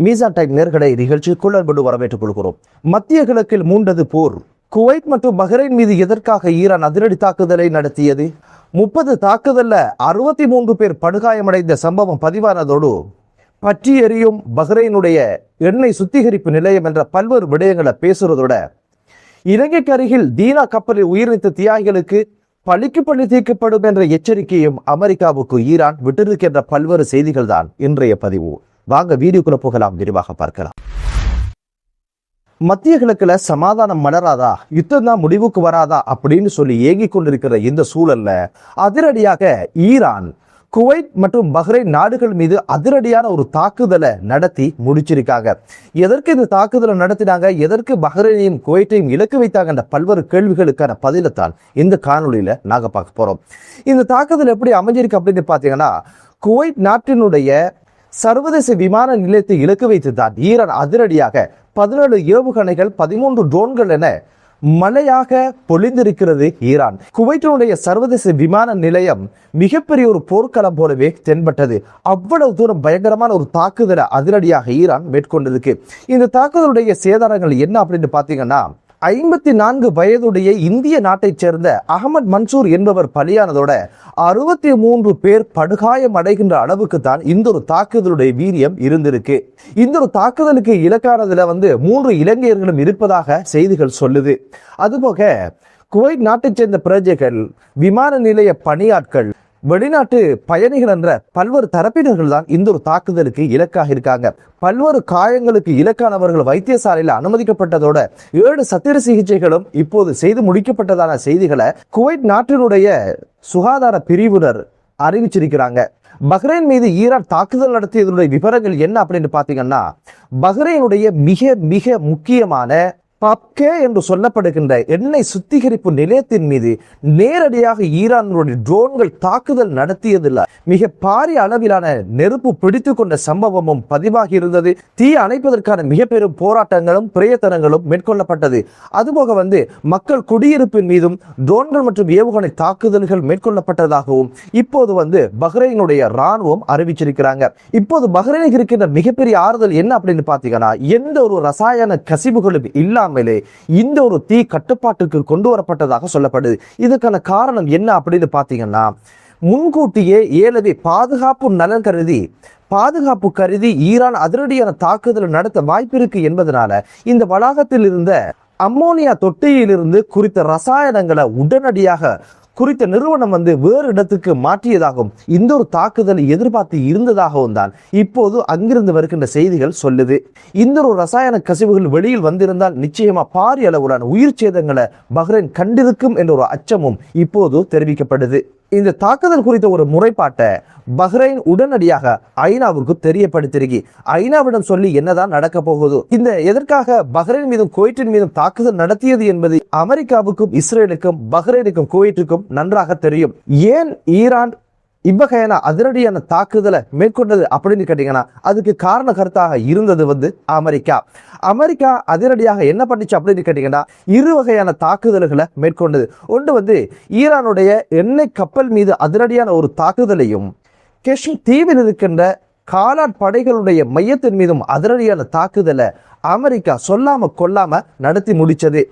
மீசான் டைம் நேர்களை நிகழ்ச்சிக்குள் அன்போடு வரவேற்றுக் கொள்கிறோம். மத்திய கிழக்கில் மூண்டது போர். குவைத் மற்றும் பஹ்ரைன் மீது எதற்காக ஈரான் அதிரடி தாக்குதலை நடத்தியது? 30 தாக்குதல்ல 63 பேர் படுகாயமடைந்த சம்பவம் பதிவானதோடு பற்றி எரியும் பஹ்ரைனுடைய எண்ணெய் சுத்திகரிப்பு நிலையம் என்ற பல்வேறு விடயங்களை பேசுறதோட இலங்கைக்கு அருகில் தீனா கப்பலில் உயிரிழந்த தியாகிகளுக்கு பழிக்கு பழி தீர்க்கப்படும் என்ற எச்சரிக்கையும் அமெரிக்காவுக்கு ஈரான் விட்டிருக்கின்ற பல்வேறு செய்திகள் தான் இன்றைய பதிவு. வாங்க வீடியோக்குள்ள போகலாம், விரிவாக பார்க்கலாம். மத்திய கிழக்குல சமாதானம் மலராதா, யுத்தம் தான் முடிவுக்கு வராதா அப்படின்னு சொல்லி ஏங்கிக் கொண்டிருக்கிற இந்த சூழல்ல அதிரடியாக ஈரான் குவைத் மற்றும் பஹ்ரைன் நாடுகள் மீது அதிரடியான ஒரு தாக்குதலை நடத்தி முடிச்சிருக்காங்க. எதற்கு இந்த தாக்குதலை நடத்தினாங்க, எதற்கு பஹ்ரைனையும் குவைத்தையும் இலக்கு வைத்தாங்க என்ற பல்வேறு கேள்விகளுக்கான பதிலைத்தான் இந்த காணொலியில நாங்க பார்க்க போறோம். இந்த தாக்குதல் எப்படி அமைஞ்சிருக்கு அப்படின்னு பாத்தீங்கன்னா, குவைத் நாட்டினுடைய சர்வதேச விமான நிலையத்தை இலக்கு வைத்து தான் ஈரான் அதிரடியாக 17 ஏவுகணைகள் 13 ட்ரோன்கள் என மழையாக பொழிந்திருக்கிறது ஈரான். குவைத்தினுடைய சர்வதேச விமான நிலையம் மிகப்பெரிய ஒரு போர்க்களம் போலவே தென்பட்டது. அவ்வளவு தூரம் பயங்கரமான ஒரு தாக்குதலை அதிரடியாக ஈரான் மேற்கொண்டிருக்கு. இந்த தாக்குதலுடைய சேதாரங்கள் என்ன அப்படின்னு பாத்தீங்கன்னா, 54 வயதுடைய இந்திய நாட்டைச் சேர்ந்த அகமது மன்சூர் என்பவர் பலியானதோட 63 பேர் படுகாயம் அடைகின்ற அளவுக்கு தான் இந்த ஒரு தாக்குதலுடைய வீரியம் இருந்திருக்கு. இந்த ஒரு தாக்குதலுக்கு இலக்கானதுல 3 இலங்கையர்களும் இருப்பதாக செய்திகள் சொல்லுது. அதுபோக குவைத் நாட்டைச் சேர்ந்த பிரஜைகள், விமான நிலைய பணியாட்கள், வெளிநாட்டு பயணிகள் என்ற பல்வேறு தரப்பினர்கள் தான் இந்த ஒரு தாக்குதலுக்கு இலக்காக இருக்காங்க. பல்வேறு காயங்களுக்கு இலக்கானவர்கள் வைத்தியசாலையில் அனுமதிக்கப்பட்டதோட 7 சத்திர சிகிச்சைகளும் இப்போது செய்து முடிக்கப்பட்டதான செய்திகளை குவைத் நாட்டினுடைய சுகாதார பிரிவினர் அறிவிச்சிருக்கிறாங்க. பஹ்ரைன் மீது ஈரான் தாக்குதல் நடத்தியதனுடைய விவரங்கள் என்ன அப்படின்னு பாத்தீங்கன்னா, பஹ்ரைனுடைய மிக மிக முக்கியமான பப்கே என்று சொல்லப்படுகின்ற எண்ணெய் சுத்திகரிப்பு நிலையத்தின் மீது நேரடியாக ஈரானுடைய ட்ரோன்கள் தாக்குதல் நடத்தியதில் மிக பாரிய அளவிலான நெருப்பு பிடித்து கொண்ட சம்பவமும் பதிவாகி இருந்தது. தீ அணைப்பதற்கான மிக பெரும் போராட்டங்களும் பிரயத்தனங்களும் மேற்கொள்ளப்பட்டது. அதுபோக மக்கள் குடியிருப்பின் மீதும் ட்ரோன்கள் மற்றும் ஏவுகணை தாக்குதல்கள் மேற்கொள்ளப்பட்டதாகவும் இப்போது பஹ்ரைனுடைய ராணுவம் அறிவிச்சிருக்கிறாங்க. இப்போது பஹ்ரைனுக்கு இருக்கின்ற மிகப்பெரிய ஆறுதல் என்ன அப்படின்னு பாத்தீங்கன்னா, எந்த ஒரு ரசாயன கசிவுகளும் இல்லாம இந்த ஒரு தீ கட்டுப்பாட்டுக்கு கொண்டு வரப்பட்டதாக சொல்லப்படுது. இதுக்கான காரணம் என்ன அப்படின்னு பாத்தீங்கன்னா, முன்கூட்டியே ஏலவே பாதுகாப்பு கருதி ஈரான் அதிரடியான தாக்குதல் நடத்த வாய்ப்பிருக்கு என்பதனால இந்த வளாகத்தில் இருந்த அம்மோனியா தொட்டியிலிருந்து குறித்த ரசாயனங்களை உடனடியாக குறித்த நிறுவனம் வேறு இடத்துக்கு மாற்றியதாகவும் இந்த ஒரு தாக்குதலை எதிர்பார்த்து இருந்ததாகவும் தான் இப்போது அங்கிருந்து வருகின்ற செய்திகள் சொல்லுது. இந்த ஒரு ரசாயன கசிவுகள் வெளியில் வந்திருந்தால் நிச்சயமா பாரிய அளவிலான உயிர் சேதங்களை பஹ்ரைன் கண்டிருக்கும் என்ற ஒரு அச்சமும் இப்போது தெரிவிக்கப்படுது. இந்த தாக்குதல் குறித்த ஒரு முறைப்பாட்டை பஹ்ரைன் உடனடியாக ஐநாவுக்கு தெரியப்படுத்திருக்கு. ஐநாவிடம் சொல்லி என்னதான் நடக்க போகுது, இந்த எதற்காக பஹ்ரைன் மீதும் குவைத்தின் மீதும் தாக்குதல் நடத்தியது என்பது அமெரிக்காவுக்கும் இஸ்ரேலுக்கும் பஹ்ரைனுக்கும் குவைத்துக்கும் நன்றாக தெரியும். ஏன் ஈரான் இவ்வகையான அதிரடியான தாக்குதலை மேற்கொண்டது அப்படின்னு கேட்டீங்கன்னா, அதுக்கு காரண கருத்தாக இருந்தது அமெரிக்கா அதிரடியாக என்ன பண்ணிச்சு அப்படின்னு கேட்டீங்கன்னா, 2 வகையான தாக்குதல்களை மேற்கொண்டது. ஒன்று ஈரானுடைய எண்ணெய் கப்பல் மீது அதிரடியான ஒரு தாக்குதலையும், காஷ்மீர் தீவில் இருக்கின்ற காலாட் படைகளுடைய மையத்தின் மீதும் அதிரடியான தாக்குதலை அமெரிக்கா சொல்லாம கொல்லாம நடத்தி முடிச்சது.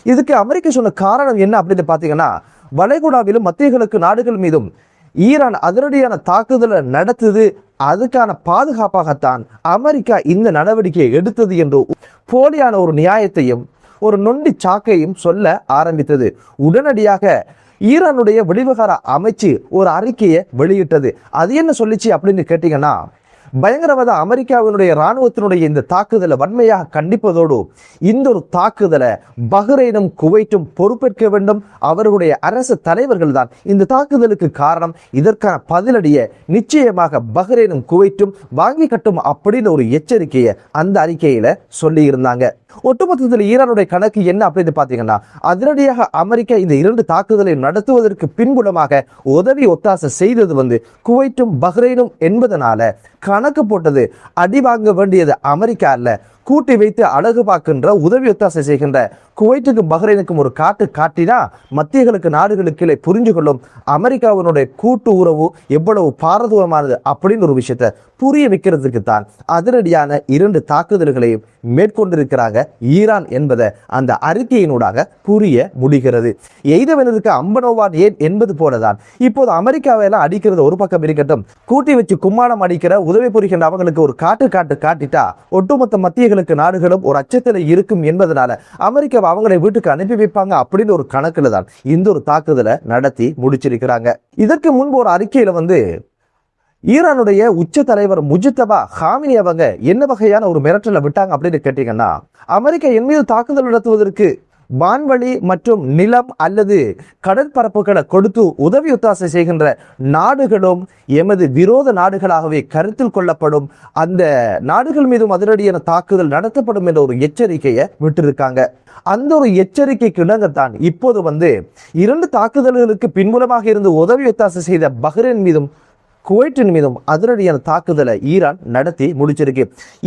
இதுக்கு அமெரிக்கா சொன்ன காரணம் என்ன அப்படின்னு பாத்தீங்கன்னா, வளைகுடாவிலும் மத்திய கிழக்கு நாடுகள் மீதும் ஈரான் அதிரடியான தாக்குதலை நடத்துது, அதுக்கான பாதுகாப்பாகத்தான் அமெரிக்கா இந்த நடவடிக்கையை எடுத்தது என்று போலியான ஒரு நியாயத்தையும் ஒரு நொண்டி சாக்கையும் சொல்ல ஆரம்பித்தது. உடனடியாக ஈரானுடைய வெளிவிவகார அமைச்சு ஒரு அறிக்கையை வெளியிட்டது. அது என்ன சொல்லிச்சு அப்படின்னு கேட்டீங்கன்னா, பயங்கரவாத அமெரிக்காவினுடைய இராணுவத்தினுடைய இந்த தாக்குதலை வன்மையாக கண்டிப்பதோடு இந்த ஒரு தாக்குதலை பஹ்ரைனும் குவைத்தும் பொறுப்பேற்க வேண்டும். அவர்களுடைய அரசு தலைவர்கள் தான் இந்த தாக்குதலுக்கு காரணம். இதற்கான பதிலடியை நிச்சயமாக பஹ்ரைனும் குவைத்தும் வாங்கி கட்டும் அப்படின்னு ஒரு எச்சரிக்கையை அந்த அறிக்கையில சொல்லி இருந்தாங்க. ஒட்டுமொத்தத்தில் ஈரானுடைய கணக்கு என்ன அப்படின்னு பாத்தீங்கன்னா, அதிரடியாக அமெரிக்கா இந்த 2 தாக்குதலை நடத்துவதற்கு பின்புலமாக உதவி ஒத்தாசை செய்தது குவைத்தும் பஹ்ரைனும் என்பதனால கணக்கு போட்டது அடி வாங்க வேண்டியது அமெரிக்கா அல்ல, கூட்டி வைத்து அழகு பார்க்கின்ற உதவி ஒத்தாசை செய்கின்ற குவைத்துக்கும் பஹ்ரைனுக்கும் ஒரு காட்டினா மத்திய நாடுகளுக்கு புரிஞ்சு கொள்ளும் அமெரிக்காவினுடைய கூட்டு உறவு எவ்வளவு பாரதூரமானது அப்படின்னு ஒரு விஷயத்தை புரிய வைக்கிறதுக்கு தான் அதிரடியான 2 தாக்குதல்களையும் மேற்கொண்டிருக்கிறாங்க ஈரான் என்பதை அந்த அறிக்கையினூடாக புரிய முடிகிறது. எய்தவனதுக்கு அம்பனோவான் ஏன் என்பது போலதான் இப்போது அமெரிக்காவெல்லாம் அடிக்கிறது ஒரு பக்கம் இருக்கட்டும், கூட்டி வச்சு கும்மாளம் அடிக்கிற உதவி புரிகின்ற அவங்களுக்கு ஒரு காட்டிட்டா ஒட்டுமொத்த மத்திய நாடுகளும் ஒரு அச்சத்தில் இருக்கும் என்பதனால அமெரிக்கா அவங்களை வீட்டுக்கு அனுப்பி வைப்பாங்க அப்படின்னு ஒரு கணக்குல தான் இந்த ஒரு தாக்குதலை நடத்தி முடிச்சிருக்கிறாங்க. இதற்கு முன்பு ஒரு அறிக்கையில ஈரானுடைய உச்ச தலைவர் முஜ்தபா ஹாமினி அவங்க என்ன வகையான ஒரு மிரட்டலை விட்டாங்க அப்படின்னு கேட்டீங்கன்னா, அமெரிக்கா என் மீது தாக்குதல் நடத்துவதற்கு வான்வழி மற்றும் நிலம் அல்லது கடற்பரப்புகளை கொடுத்து உதவி ஒத்தாசை செய்கின்ற நாடுகளும் எமது விரோத நாடுகளாகவே கருத்தில் கொள்ளப்படும், அந்த நாடுகள் மீதும் அதிரடியான தாக்குதல் நடத்தப்படும் என்ற ஒரு எச்சரிக்கையை விட்டிருக்காங்க. அந்த ஒரு எச்சரிக்கைக்கு இணங்கத்தான் இப்போது 2 தாக்குதல்களுக்கு பின்புலமாக இருந்து உதவி ஒத்தாசை செய்த பஹ்ரைன் மீதும் குவைட்டின் மீதும் அதிரடியான தாக்குதலை ஈரான் நடத்தி முடிச்சிருக்கு.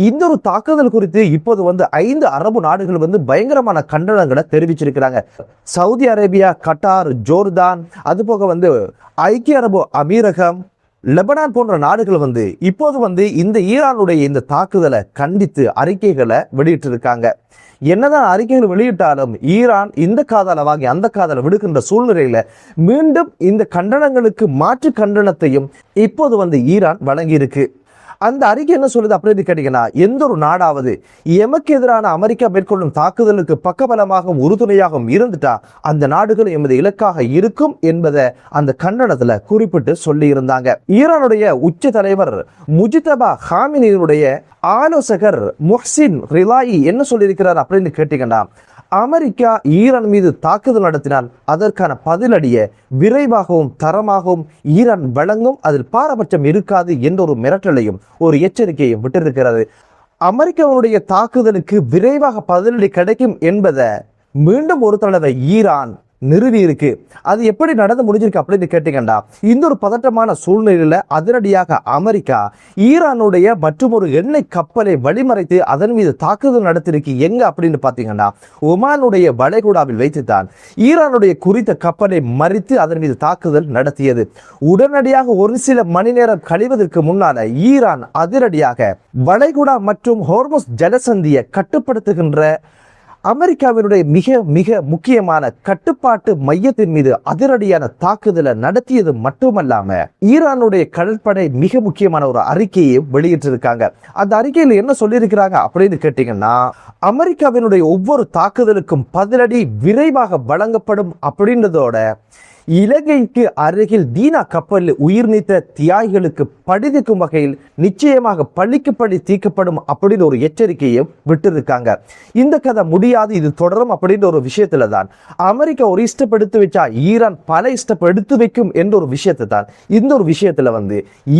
இந்த ஒரு தாக்குதல் குறித்து இப்போது 5 அரபு நாடுகள் பயங்கரமான கண்டனங்களை தெரிவிச்சிருக்கிறாங்க. சவுதி அரேபியா, கட்டார், ஜோர்தான், அதுபோக ஐக்கிய அரபு அமீரகம், லெபனான் போன்ற நாடுகள் இப்போது இந்த ஈரானுடைய இந்த தாக்குதலை கண்டித்து அறிக்கைகளை வெளியிட்டு இருக்காங்க. என்னதான் அறிக்கைகள் வெளியிட்டாலும் ஈரான் இந்த காதால வாங்கி அந்த காதால விடுக்கின்ற சூழ்நிலையில மீண்டும் இந்த கண்டனங்களுக்கு மாற்று கண்டனத்தையும் இப்போது ஈரான் வழங்கி இருக்கு. அந்த அறிக்கை என்ன சொல்லுது அப்படின்னு கேட்டீங்கன்னா, எந்த ஒரு நாடாவது எமக்கு எதிரான அமெரிக்கா மேற்கொள்ளும் தாக்குதலுக்கு பக்கபலமாகவும் உறுதுணையாகவும் இருந்துட்டா அந்த நாடுகள் எமது இலக்காக இருக்கும் என்பதை அந்த கண்டனத்துல குறிப்பிட்டு சொல்லி இருந்தாங்க. ஈரானுடைய உச்ச தலைவர் முஜ்தபா ஹாமினியுடைய ஆலோசகர் முஹ்சின் ரிலாயி என்ன சொல்லியிருக்கிறார் அப்படின்னு கேட்டீங்கன்னா, அமெரிக்கா ஈரான் மீது தாக்குதல் நடத்தினால் அதற்கான பதிலடியை விரைவாகவும் தரமாகவும் ஈரான் வழங்கும், அதில் பாரபட்சம் இருக்காது என்ற ஒரு மிரட்டலையும் ஒரு எச்சரிக்கையும் விட்டிருக்கிறது. அமெரிக்காவுடைய தாக்குதலுக்கு விரைவாக பதிலடி கிடைக்கும் என்பதை மீண்டும் ஒரு தடவை ஈரான் நிறுவி இருக்கு. அது எப்படி நடந்து முடிஞ்சிருக்கு அப்படின்னு கேட்டீங்கன்னா, இந்த ஒரு பதட்டமான சூழ்நிலையில அதிரடியாக அமெரிக்கா ஈரானுடைய மற்றொரு எண்ணெய் கப்பலை வழிமறைத்து அதன் மீது தாக்குதல் நடத்திருக்கு. எங்க அப்படின்னு பாத்தீங்கன்னா, ஒமானுடைய வளைகுடாவில் வைத்துத்தான் ஈரானுடைய குறித்த கப்பலை மறித்து அதன் மீது தாக்குதல் நடத்தியது. உடனடியாக ஒரு சில மணி நேரம் கழிவதற்கு முன்னால ஈரான் அதிரடியாக வளைகுடா மற்றும் ஹோர்முஸ் ஜலசந்தியை கட்டுப்படுத்துகின்ற அமெரிக்காவினுடைய மிக மிக முக்கியமான கட்டுப்பாட்டு மையத்தின் மீது அதிரடியான தாக்குதலை நடத்தியது மட்டுமல்லாம ஈரானுடைய கடற்படை மிக முக்கியமான ஒரு அறிக்கையை வெளியிட்டிருக்காங்க. அந்த அறிக்கையில் என்ன சொல்லியிருக்கிறாங்க அப்படின்னு கேட்டீங்கன்னா, அமெரிக்காவினுடைய ஒவ்வொரு தாக்குதலுக்கும் பதிலடி விரைவாக வழங்கப்படும் அப்படின்றதோட இலங்கைக்கு அருகில் தீனா கப்பலில் உயிர் நீத்த தியாகிகளுக்கு படிதிக்கும் வகையில் நிச்சயமாக பழிக்கு பழி தீர்க்கப்படும் அப்படின்னு ஒரு எச்சரிக்கையை விட்டிருக்காங்க. இந்த கதை முடியாது, இது தொடரும் அப்படின்ற ஒரு விஷயத்துல தான் அமெரிக்கா ஒரு ஸ்டெப் எடுத்து வச்சா ஈரான் பல ஸ்டெப் எடுத்து வைக்கும் என்ற ஒரு விஷயத்தை தான் இந்த ஒரு விஷயத்துல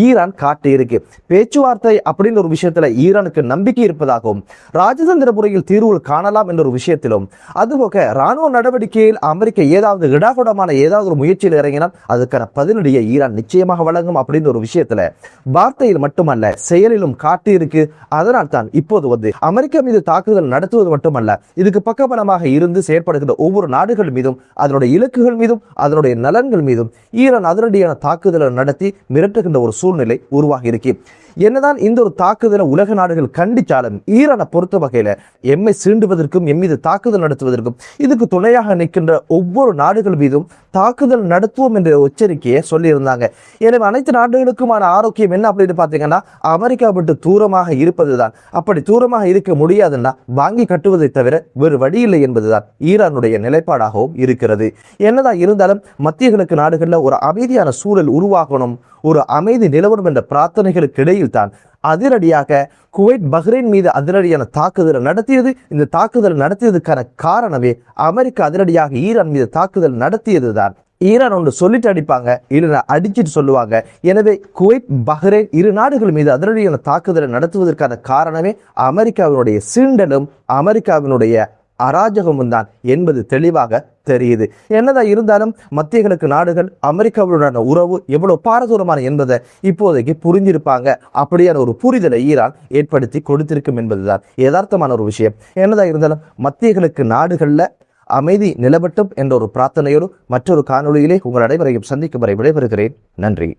ஈரான் காட்டி இருக்கு. பேச்சுவார்த்தை அப்படின்ற ஒரு விஷயத்துல ஈரானுக்கு நம்பிக்கை இருப்பதாகவும் ராஜதந்திர முறையில் தீர்வுகள் காணலாம் என்ற ஒரு விஷயத்திலும், அதுபோக ராணுவ நடவடிக்கையில் அமெரிக்கா ஏதாவது இடாகுடமான ஏதாவது முயற்சியில் இறங்கினால் அதுக்கான பதிலடியை ஈரான் நிச்சயமாக வழங்கும் அப்படின்னு ஒரு விஷயத்துல வார்த்தையில் மட்டுமல்ல செயலிலும் காட்டி இருக்கு. அதனால் தான் இப்போது அமெரிக்கா மீது தாக்குதல் நடத்துவது மட்டுமல்ல, இதுக்கு பக்கபலமாக இருந்து செயற்படுகின்ற ஒவ்வொரு நாடுகள் மீதும் அதனுடைய இலக்குகள் மீதும் அதனுடைய நலன்கள் மீதும் ஈரான் அதிரடியான தாக்குதலை நடத்தி மிரட்டுகின்ற ஒரு சூழ்நிலை உருவாகி இருக்கு. என்னதான் இந்த ஒரு தாக்குதலை உலக நாடுகள் கண்டிச்சாலும் ஈரானை பொறுத்த வகையில எம்மை சீண்டுவதற்கும் எம் மீது தாக்குதல் நடத்துவதற்கும் இதுக்கு துணையாக நிற்கின்ற ஒவ்வொரு நாடுகள் மீதும் தாக்குதல் நடத்துவோம் என்ற எச்சரிக்கையை சொல்லியிருந்தாங்க. எனவே அனைத்து நாடுகளுக்குமான ஆரோக்கியம் என்ன அப்படின்னு பார்த்தீங்கன்னா, அமெரிக்கா விட்டு தூரமாக இருப்பதுதான். அப்படி தூரமாக இருக்க முடியாதுன்னா வாங்கி கட்டுவதை தவிர வேறு வழி இல்லை என்பதுதான் ஈரானுடைய நிலைப்பாடாகவும் இருக்கிறது. என்னதான் இருந்தாலும் மத்திய கிழக்கு நாடுகளில் ஒரு அமைதியான சூழல் உருவாகணும், ஒரு அமைதி நிலவரம் என்ற பிரார்த்தனைகளுக்கு இடையில் தான் அதிரடியாக குவைத் பஹ்ரைன் மீது அதிரடியான தாக்குதல் நடத்தியது. இந்த தாக்குதல் நடத்தியதுக்கான காரணமே அமெரிக்கா அதிரடியாக ஈரான் மீது தாக்குதல் நடத்தியதுதான். ஈரான் ஒன்று சொல்லிட்டு அடிப்பாங்க, இல்லைன்னா அடிச்சுட்டு சொல்லுவாங்க. எனவே குவைத் பஹ்ரைன் இரு நாடுகள் மீது அதிரடியான தாக்குதலை நடத்துவதற்கான காரணமே அமெரிக்காவினுடைய சீண்டலும் அமெரிக்காவினுடைய அராஜகமும் தான் என்பது தெளிவாக தெரியுது. என்னதான் இருந்தாலும் மத்திய கிழக்கு நாடுகள் அமெரிக்காவுடனான உறவு எவ்வளவு பாரதூரமான என்பதை இப்போதைக்கு புரிஞ்சிருப்பாங்க. அப்படியான ஒரு புரிதலை ஈரான் ஏற்படுத்தி கொடுத்திருக்கும் என்பதுதான் யதார்த்தமான ஒரு விஷயம். என்னதான் இருந்தாலும் மத்திய கிழக்கு நாடுகள்ல அமைதி நிலவட்டும் என்ற ஒரு பிரார்த்தனையோடு மற்றொரு காணொளியிலே உங்கள் அனைவரையும் சந்திக்கும் வரை விடைபெறுகிறேன். நன்றி.